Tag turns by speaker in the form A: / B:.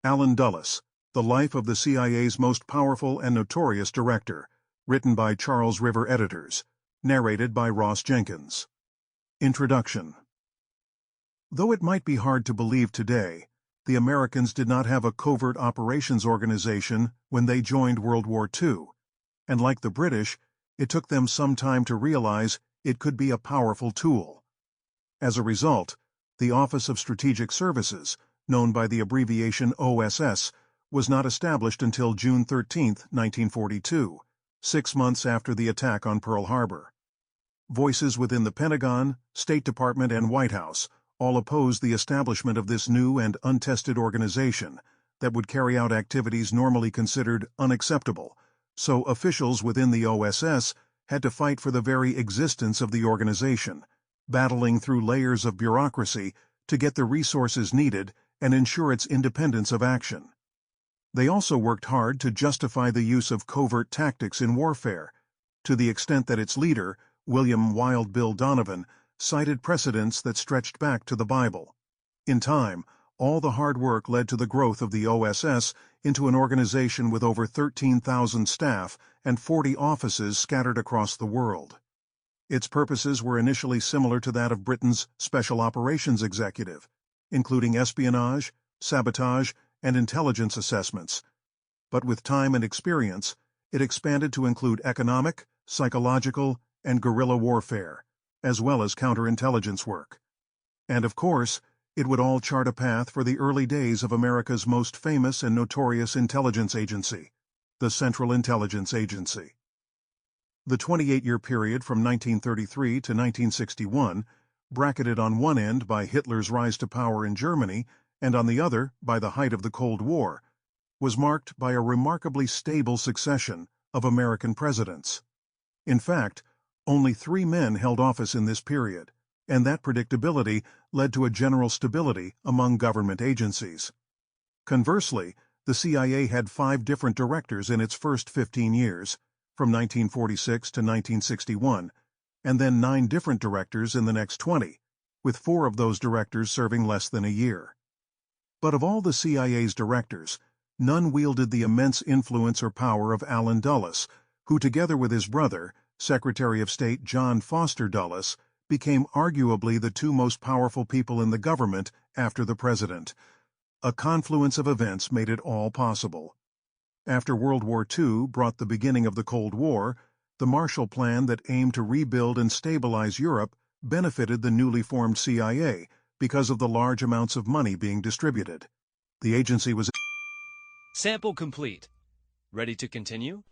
A: Allen Dulles, The Life of the CIA's Most Powerful and Notorious Director, written by Charles River Editors, narrated by Ross Jenkins. Introduction. Though it might be hard to believe today, the Americans did not have a covert operations organization when they joined World War II, and like the British, it took them some time to realize it could be a powerful tool. As a result, the Office of Strategic Services, known by the abbreviation OSS, was not established until June 13, 1942, 6 months after the attack on Pearl Harbor. Voices within the Pentagon, State Department, and White House all opposed the establishment of this new and untested organization that would carry out activities normally considered unacceptable, so officials within the OSS had to fight for the very existence of the organization, battling through layers of bureaucracy to get the resources needed and ensure its independence of action. They also worked hard to justify the use of covert tactics in warfare, to the extent that its leader, William Wild Bill Donovan, cited precedents that stretched back to the Bible. In time, all the hard work led to the growth of the OSS into an organization with over 13,000 staff and 40 offices scattered across the world. Its purposes were initially similar to that of Britain's Special Operations Executive, including espionage, sabotage, and intelligence assessments. But with time and experience, it expanded to include economic, psychological, and guerrilla warfare, as well as counterintelligence work. And of course, it would all chart a path for the early days of America's most famous and notorious intelligence agency, the Central Intelligence Agency. The 28-year period from 1933 to 1961, bracketed on one end by Hitler's rise to power in Germany and on the other by the height of the Cold War, was marked by a remarkably stable succession of American presidents. In fact, only 3 men held office in this period, and that predictability led to a general stability among government agencies. Conversely, the CIA had 5 different directors in its first 15 years, from 1946 to 1961, and then 9 different directors in the next 20, with 4 of those directors serving less than a year. But of all the CIA's directors, none wielded the immense influence or power of Allen Dulles, who together with his brother, Secretary of State John Foster Dulles, became arguably the 2 most powerful people in the government after the president. A confluence of events made it all possible. After World War II brought the beginning of the Cold War, the Marshall Plan that aimed to rebuild and stabilize Europe benefited the newly formed CIA because of the large amounts of money being distributed. The agency was...
B: Sample complete. Ready to continue?